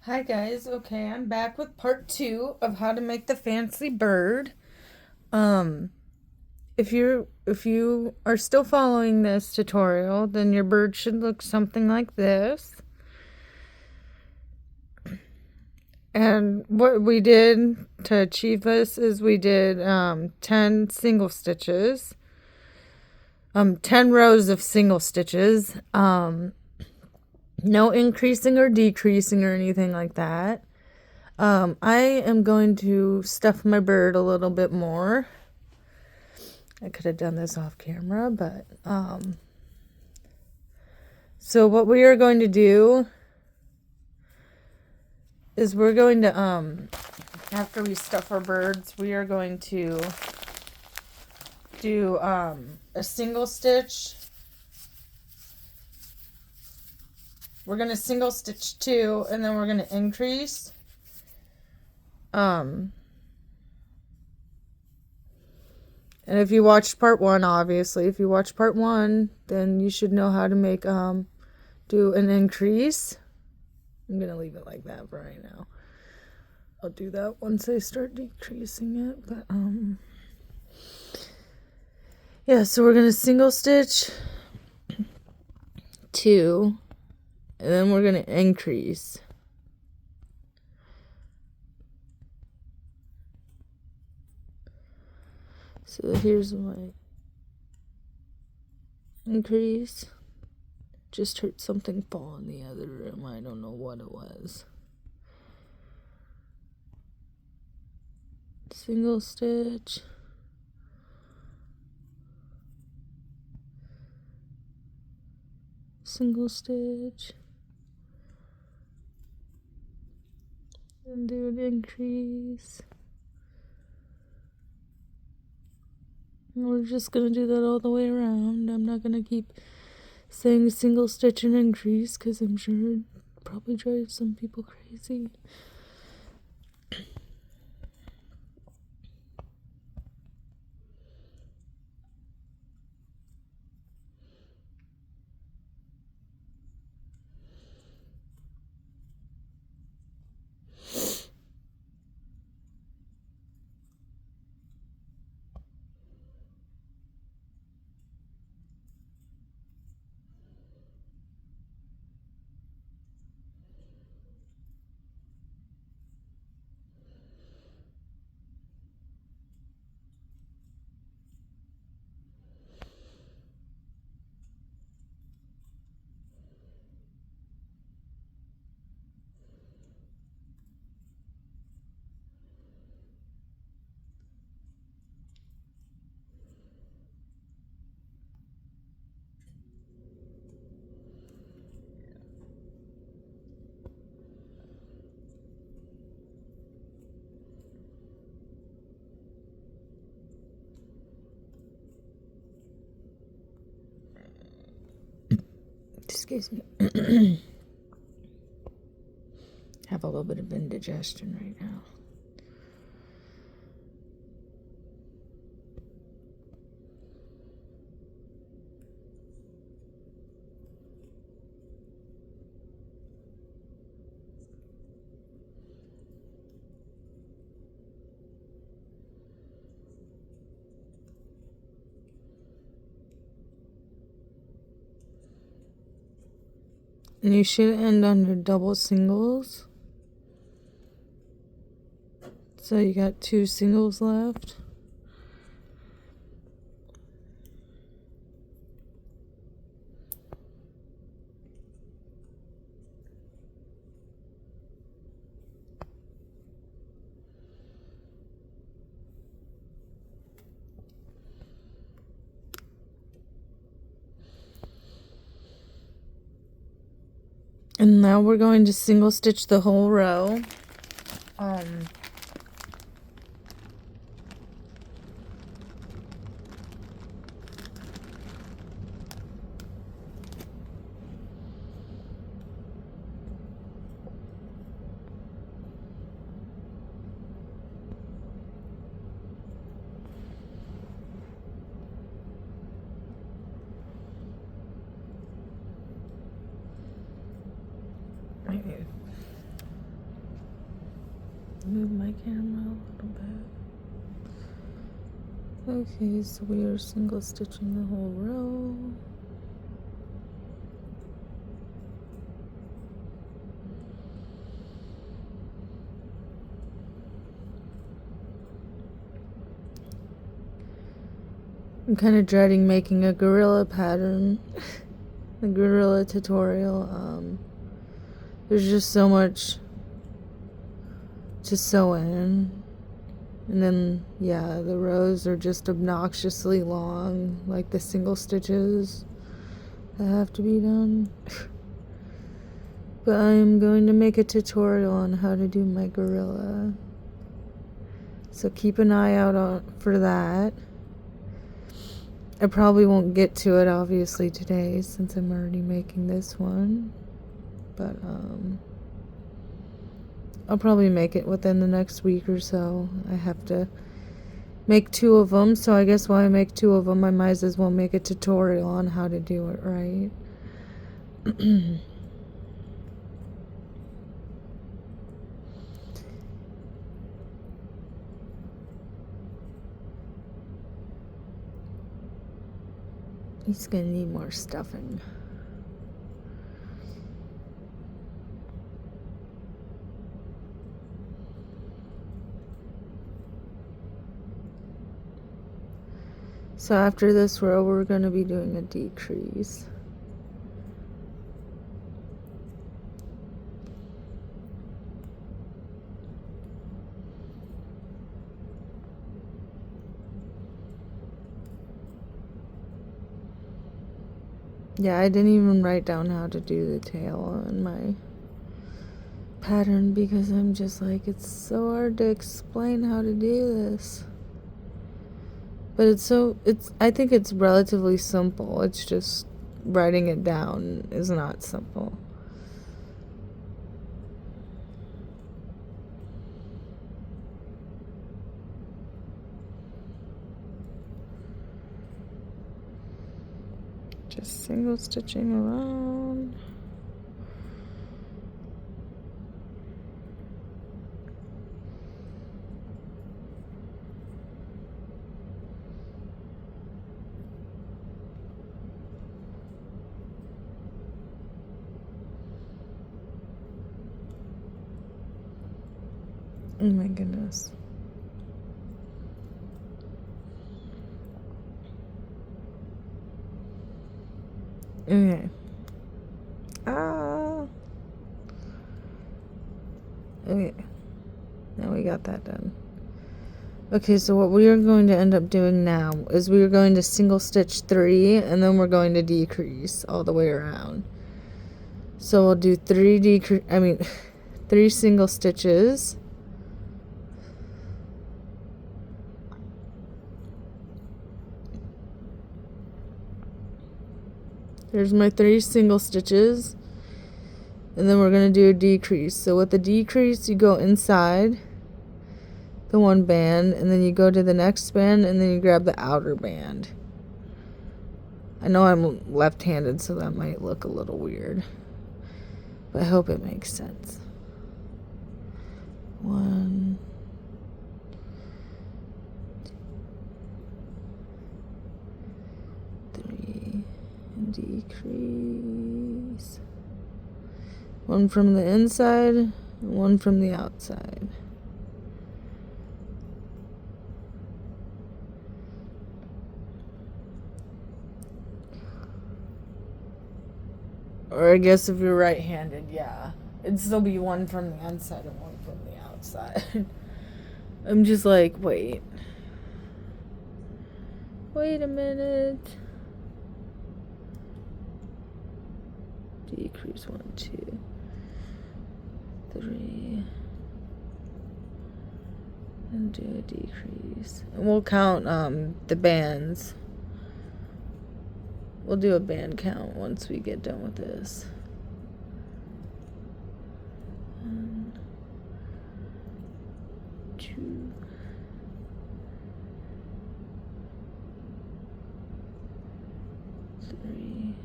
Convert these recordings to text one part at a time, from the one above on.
Hi guys, okay, I'm back with part 2 of how to make the fancy bird. Um, if you are still following this tutorial, then your bird should look something like this. And what we did to achieve this is we did 10 single stitches. 10 rows of single stitches. No increasing or decreasing or anything like that. I am going to stuff my bird a little bit more. I could have done this off camera, but so what we are going to do is we're going to after we stuff our birds, we are going to do a single stitch. We're going to single stitch 2 and then we're going to increase. And if you watched part 1, obviously, if you watched part 1, then you should know how to make do an increase. I'm going to leave it like that for right now. I'll do that once I start decreasing it, but yeah, so we're going to single stitch 2 and then we're going to increase. So here's my increase. Just heard something fall in the other room. I don't know what it was. Single stitch. Single stitch. And do an increase. And we're just going to do that all the way around. I'm not going to keep saying single stitch and increase because I'm sure it probably drives some people crazy. Excuse me. Have a little bit of indigestion right now. And you should end on your double singles. So you got 2 singles left. And now we're going to single stitch the whole row. Move my camera a little bit. Okay, so we are single stitching the whole row. I'm kind of dreading making a gorilla pattern, a gorilla tutorial. There's just so much to sew in. And then, yeah, the rows are just obnoxiously long, like the single stitches that have to be done. But I am going to make a tutorial on how to do my gorilla. So keep an eye out for that. I probably won't get to it, obviously, today, since I'm already making this one. But, I'll probably make it within the next week or so. I have to make 2 of them, so I guess while I make 2 of them, I might as well make a tutorial on how to do it right. He's gonna need more stuffing. So after this row, we're going to be doing a decrease. Yeah, I didn't even write down how to do the tail on my pattern because I'm just like, it's so hard to explain how to do this. But I think it's relatively simple. It's just writing it down is not simple. Just single stitching around. Oh my goodness. Okay. Okay. Now we got that done. Okay, so what we are going to end up doing now is we are going to single stitch 3 and then we're going to decrease all the way around. So we'll do 3 single stitches. There's my 3 single stitches. And then we're going to do a decrease. So with the decrease, you go inside the one band, and then you go to the next band, and then you grab the outer band. I know I'm left-handed, so that might look a little weird, but I hope it makes sense. 1, 2, 3, and decrease. 1 from the inside, and 1 from the outside. Or I guess if you're right-handed, yeah. It'd still be 1 from the inside and 1 from the outside. I'm just like, wait a minute. Decrease 1, 2, 3. And do a decrease. And we'll count the bands. We'll do a band count once we get done with this. 1, 2, 3.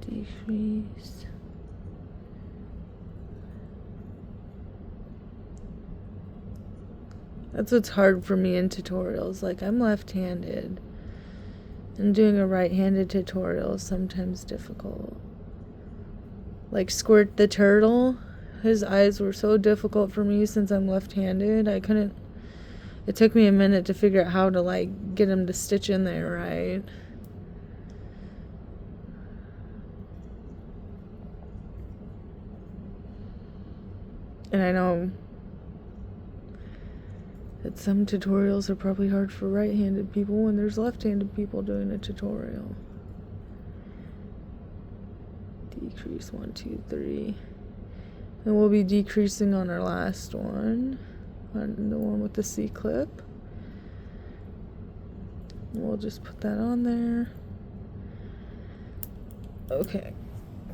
Decrease. That's what's hard for me in tutorials. Like, I'm left-handed, and doing a right-handed tutorial is sometimes difficult. Like Squirt the turtle, his eyes were so difficult for me since I'm left-handed. I couldn't, it took me a minute to figure out how to like get him to stitch in there right. And I know that some tutorials are probably hard for right-handed people when there's left-handed people doing a tutorial. Decrease 1, 2, 3. And we'll be decreasing on our last one, on the one with the C-clip. We'll just put that on there. Okay.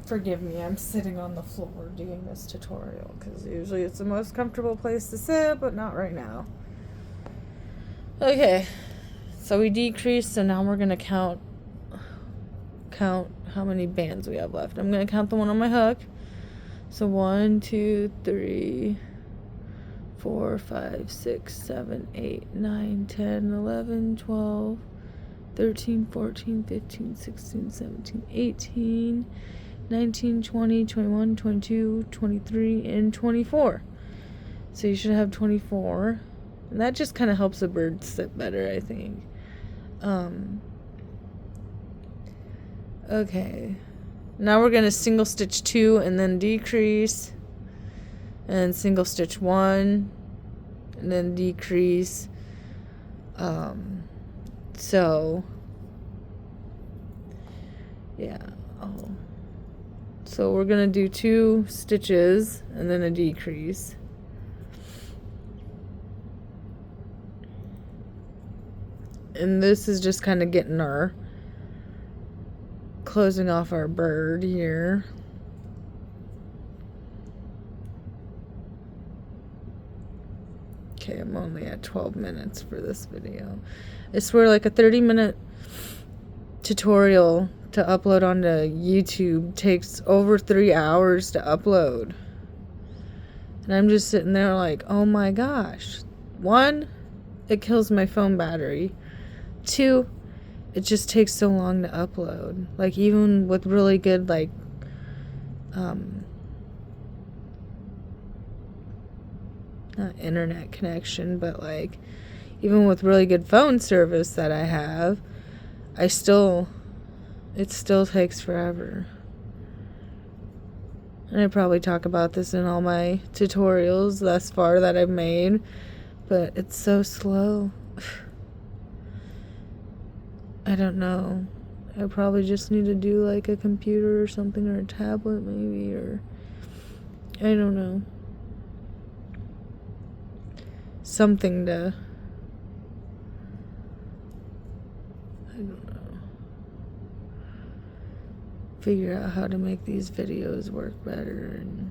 Forgive me, I'm sitting on the floor doing this tutorial because usually it's the most comfortable place to sit, but not right now. Okay, so we decreased, so now we're going to count how many bands we have left. I'm going to count the one on my hook. So 1, 2, 3, 4, 5, 6, 7, 8, 9, 10, 11, 12, 13, 14, 15, 16, 17, 18, 19, 20, 21, 22, 23, and 24. So you should have 24. And that just kind of helps the bird sit better, I think. Okay. Now we're going to single stitch 2 and then decrease. And single stitch 1 and then decrease. So, yeah. So we're going to do 2 stitches and then a decrease. And this is just kind of getting our closing off our bird here. Okay, I'm only at 12 minutes for this video. I swear, like a 30-minute tutorial to upload onto YouTube takes over 3 hours to upload. And I'm just sitting there like, oh my gosh. 1, it kills my phone battery. 2, it just takes so long to upload. Like, even with really good, like, not internet connection, but, like, even with really good phone service that I have, it still takes forever. And I probably talk about this in all my tutorials thus far that I've made, but it's so slow. I don't know. I probably just need to do like a computer or something, or a tablet maybe, or I don't know. Something to, I don't know, figure out how to make these videos work better and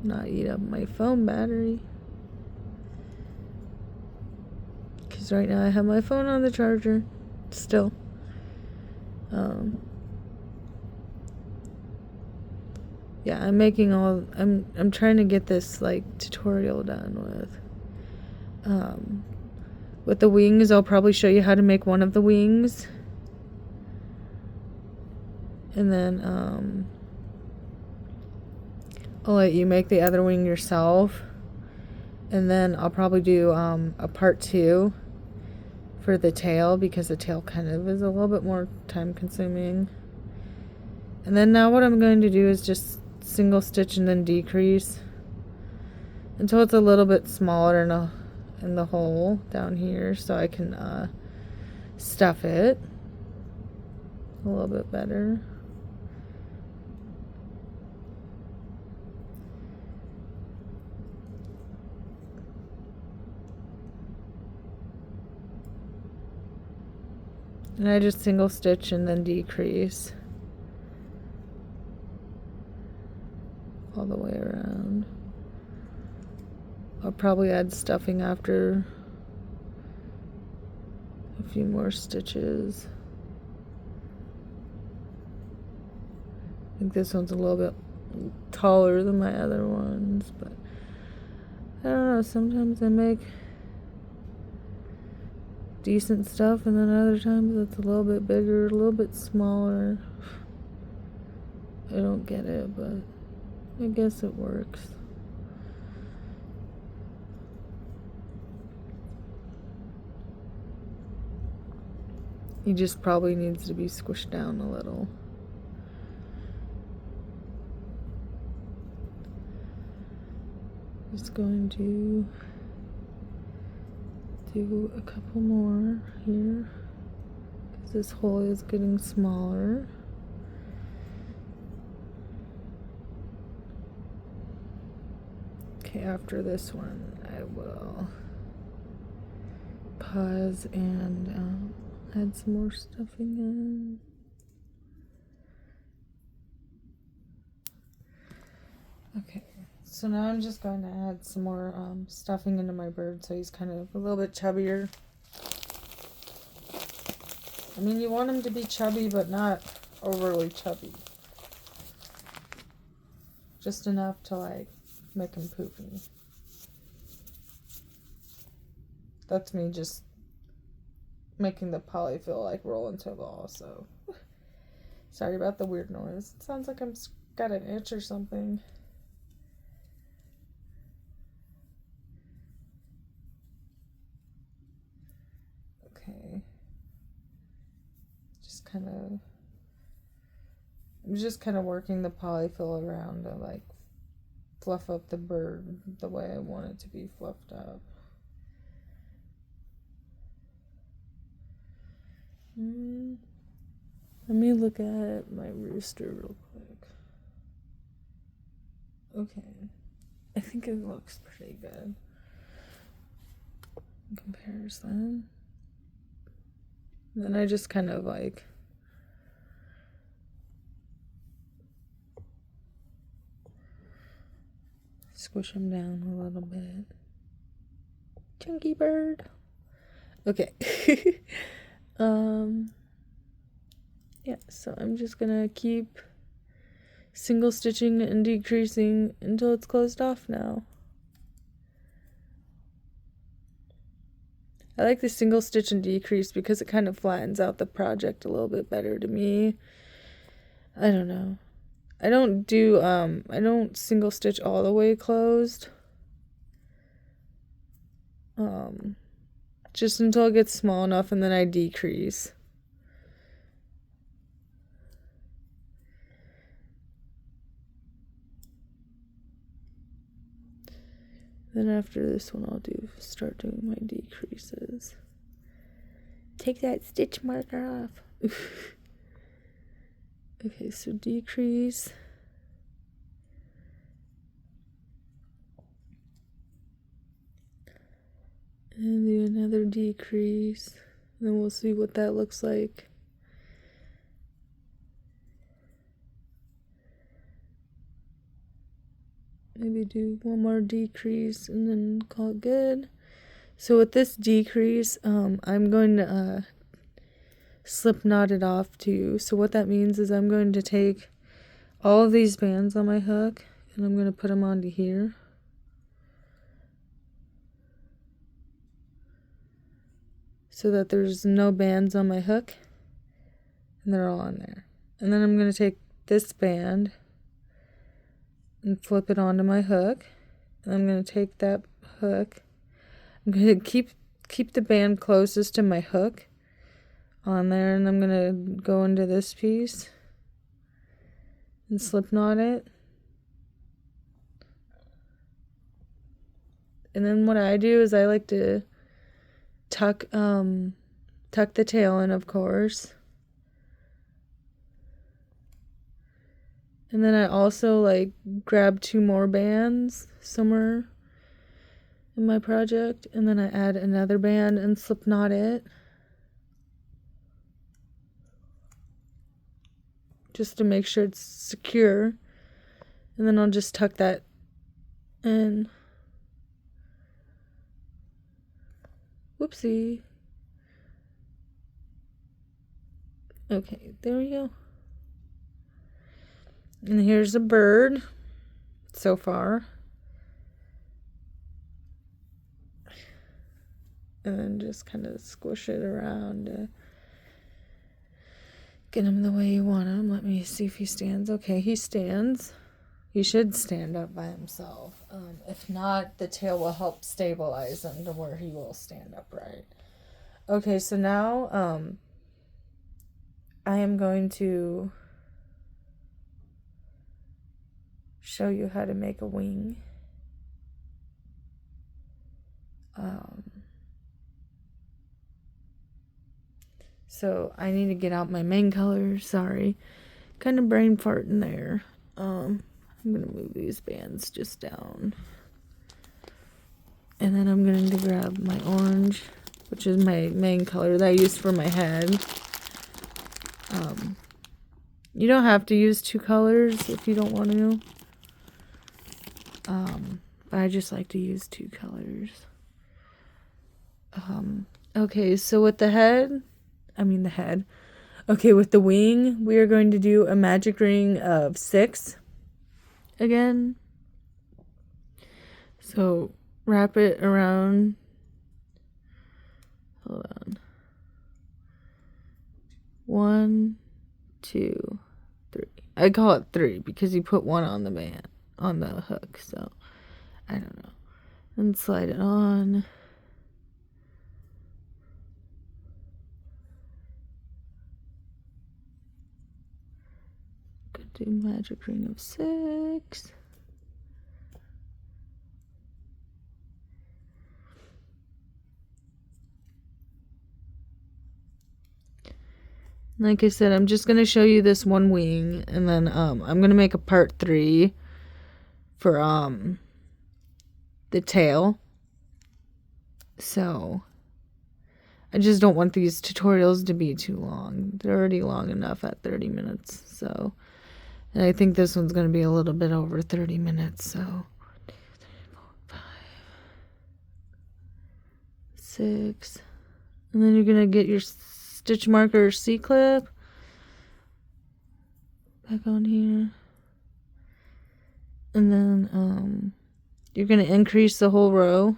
not eat up my phone battery. Because right now I have my phone on the charger. Still. Yeah, I'm trying to get this like tutorial done with the wings. I'll probably show you how to make one of the wings. And then I'll let you make the other wing yourself. And then I'll probably do a part 2 for the tail, because the tail kind of is a little bit more time consuming. And then now what I'm going to do is just single stitch and then decrease until it's a little bit smaller in the hole down here, so I can stuff it a little bit better. And I just single stitch and then decrease all the way around. I'll probably add stuffing after a few more stitches. I think this one's a little bit taller than my other ones, but I don't know, sometimes I make decent stuff, and then other times it's a little bit bigger, a little bit smaller. I don't get it, but I guess it works. He just probably needs to be squished down a little. Just going to do a couple more here because this hole is getting smaller. Okay, after this one, I will pause and add some more stuffing in. Okay, so now I'm just going to add some more stuffing into my bird so he's kind of a little bit chubbier. I mean, you want him to be chubby, but not overly chubby. Just enough to, like, make him poopy. That's me just making the polyfill, like, roll into a ball, so... Sorry about the weird noise. It sounds like I'm got an itch or something. Okay. I'm just kind of working the polyfill around to, like, fluff up the bird the way I want it to be fluffed up. Let me look at my rooster real quick. Okay. I think it looks pretty good in comparison. Then I just kind of, like, squish him down a little bit. Chunky bird. Okay. Yeah, so I'm just gonna keep single stitching and decreasing until it's closed off now. I like the single stitch and decrease because it kind of flattens out the project a little bit better to me. I don't know. I don't single stitch all the way closed. Just until it gets small enough, and then I decrease. Then after this one, I'll start doing my decreases. Take that stitch marker off. Okay, so decrease. And do another decrease. Then we'll see what that looks like. Maybe do one more decrease and then call it good. So with this decrease, I'm going to slip knot it off too. So what that means is I'm going to take all of these bands on my hook and I'm going to put them onto here. So that there's no bands on my hook and they're all on there. And then I'm going to take this band and flip it onto my hook. And I'm going to take that hook. I'm going to keep the band closest to my hook on there, and I'm going to go into this piece and slip knot it. And then what I do is I like to tuck the tail in, of course. And then I also, like, grab 2 more bands somewhere in my project, and then I add another band and slip knot it. Just to make sure it's secure. And then I'll just tuck that in. Whoopsie. Okay, there we go. And here's a bird so far. and then just kind of squish it around to get him the way you want him. Let me see if he stands. Okay, he stands. He should stand up by himself. If not, the tail will help stabilize him to where he will stand upright. Okay, so now I am going to show you how to make a wing. So I need to get out my main color. Sorry, kind of brain fart in there. I'm gonna move these bands just down, and then I'm going to grab my orange, which is my main color that I use for my head. You don't have to use 2 colors if you don't want to. But I just like to use 2 colors. Okay, so with the head. Okay, with the wing, we are going to do a magic ring of 6 again. So wrap it around. Hold on. 1, 2, 3. I call it 3 because you put 1 on the band, on the hook. So I don't know. And slide it on. Do magic ring of 6. Like I said, I'm just going to show you this one wing, and then I'm going to make a part 3 for the tail. So I just don't want these tutorials to be too long. They're already long enough at 30 minutes. So, and I think this one's going to be a little bit over 30 minutes. So 1, 2, 3, 4, 5, 6. And then you're going to get your stitch marker C-clip back on here. And then you're going to increase the whole row.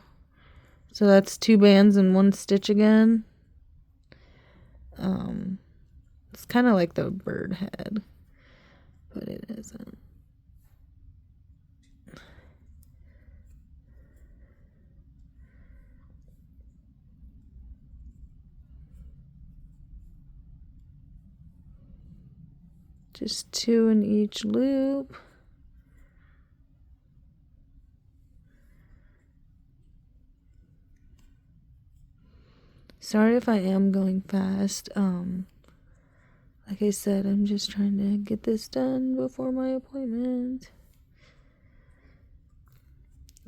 So that's 2 bands and 1 stitch again. It's kind of like the bird head, but it isn't. Just 2 in each loop. Sorry if I am going fast. Like I said, I'm just trying to get this done before my appointment.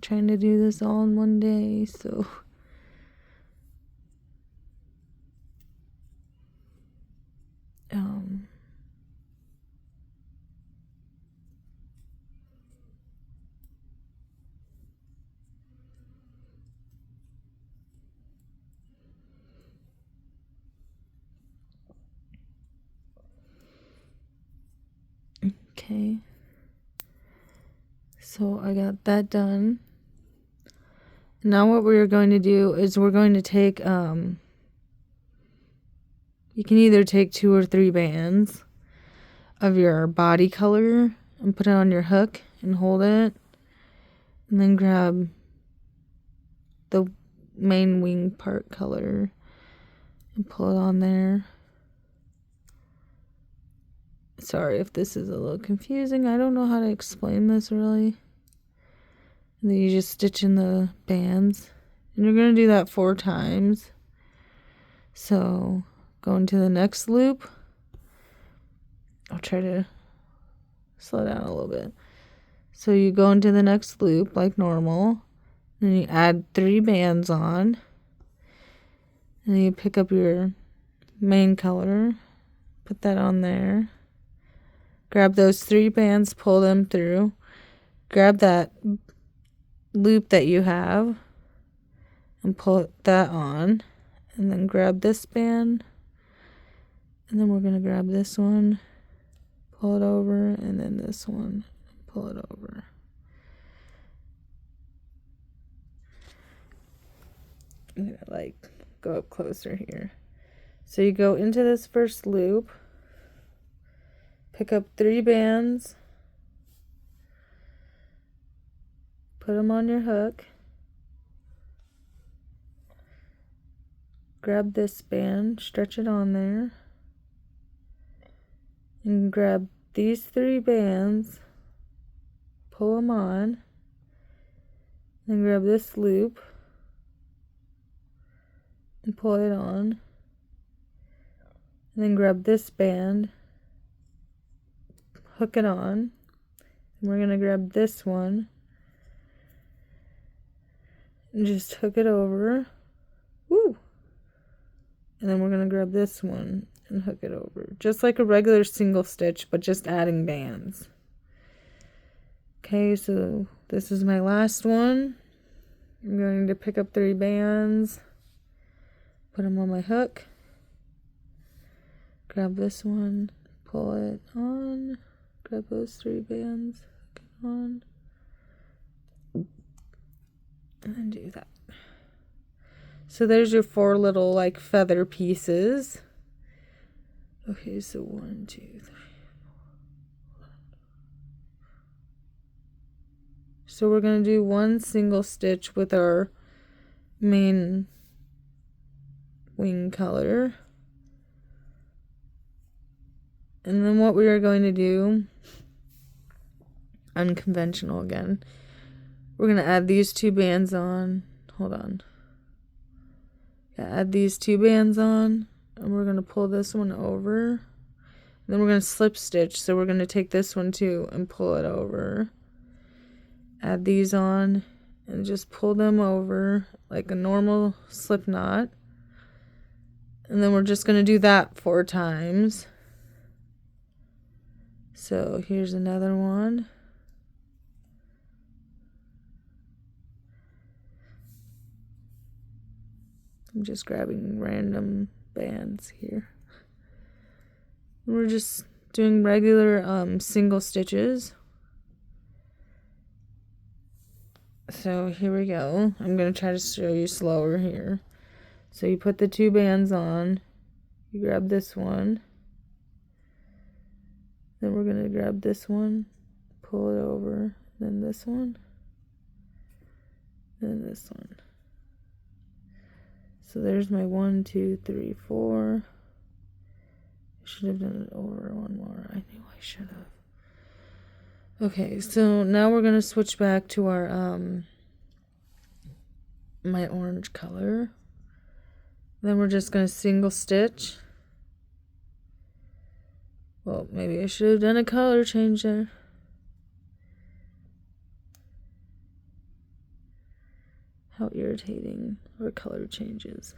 Trying to do this all in one day, so okay. So I got that done. Now what we're going to do is we're going to take, you can either take 2 or 3 bands of your body color and put it on your hook and hold it. And then grab the main wing part color and pull it on there. Sorry if this is a little confusing. I don't know how to explain this really. And then you just stitch in the bands. And you're going to do that 4 times. So go into the next loop. I'll try to slow down a little bit. So you go into the next loop like normal. And you add 3 bands on. And then you pick up your main color. Put that on there. Grab those 3 bands, pull them through. Grab that loop that you have and pull that on. And then grab this band. And then we're going to grab this one, pull it over, and then this one, pull it over. I'm gonna like go up closer here. So you go into this first loop, pick up 3 bands, put them on your hook, grab this band, stretch it on there, and grab these 3 bands, pull them on, then grab this loop and pull it on, and then grab this band, hook it on, and we're going to grab this one and just hook it over. Woo! And then we're going to grab this one and hook it over. Just like a regular single stitch, but just adding bands. Okay, so this is my last one. I'm going to pick up 3 bands, put them on my hook, grab this one, pull it on, grab those 3 bands, hook it on, and then do that. So there's your 4 little like feather pieces. Okay, so 1, 2, 3, 4. So we're going to do 1 single stitch with our main wing color. And then what we are going to do, unconventional again, we're going to add these 2 bands on. Hold on. Yeah, add these 2 bands on, and we're going to pull this one over. And then we're going to slip stitch, so we're going to take this one too and pull it over. Add these on and just pull them over like a normal slip knot. And then we're just going to do that 4 times. So here's another one. I'm just grabbing random bands here. We're just doing regular single stitches. So here we go. I'm going to try to show you slower here. So you put the 2 bands on, you grab this one, then we're going to grab this one, pull it over, then this one, then this one. So there's my 1, 2, 3, 4. I should have done it over 1 more. I knew I should have. Okay, so now we're going to switch back to our my orange color. Then we're just going to single stitch. Well, maybe I should have done a color change there. How irritating our color changes.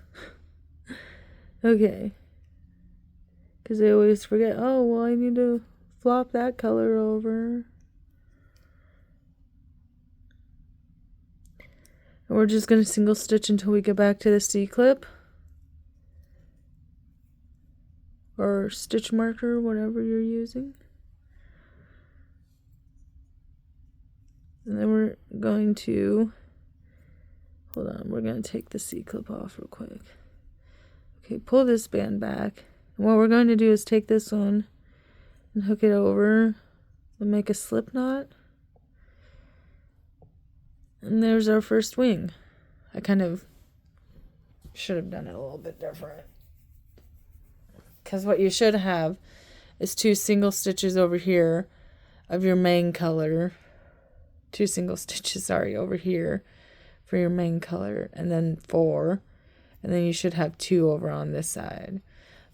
Okay. Because I always forget, oh, well, I need to flop that color over. And we're just going to single stitch until we get back to the C-clip. Or stitch marker, whatever you're using. And then we're going to, hold on, we're going to take the C-clip off real quick. Okay, pull this band back. And what we're going to do is take this one and hook it over and make a slip knot. And there's our first wing. I kind of should have done it a little bit different. Because what you should have is 2 single stitches over here of your main color. 2 single stitches, sorry, over here for your main color. And then 4. And then you should have 2 over on this side.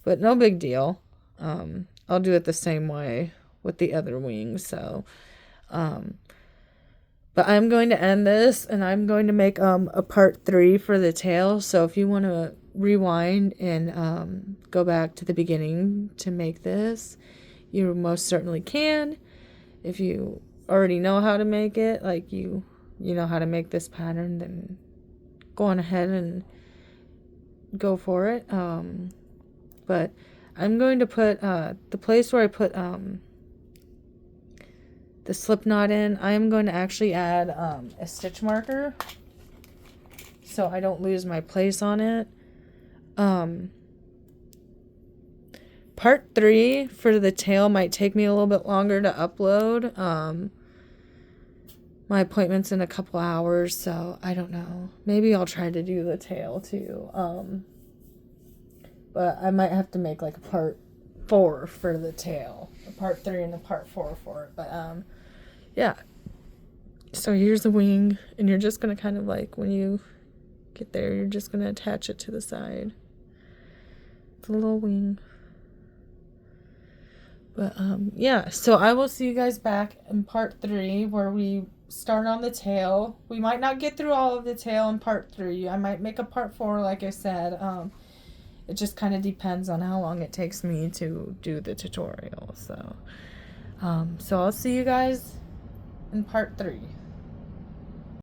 But no big deal. I'll do it the same way with the other wing. So, but I'm going to end this, and I'm going to make a part 3 for the tail. So if you want to rewind and go back to the beginning to make this, you most certainly can. If you already know how to make it, like you know how to make this pattern, then go on ahead and go for it. But I'm going to put the place where I put the slip knot in, I am going to actually add a stitch marker. so I don't lose my place on it. Part 3 for the tail might take me a little bit longer to upload. My appointment's in a couple hours, so I don't know. Maybe I'll try to do the tail too. But I might have to make like a part 4 for the tail. A part 3 and a part 4 for it. But yeah. So here's the wing, and you're just going to kind of like, when you get there, you're just going to attach it to the side. It's a little wing. But yeah, so I will see you guys back in part 3 where we start on the tail. We might not get through all of the tail in part 3. I might make a part 4, like I said. It just kind of depends on how long it takes me to do the tutorial. So I'll see you guys in part 3.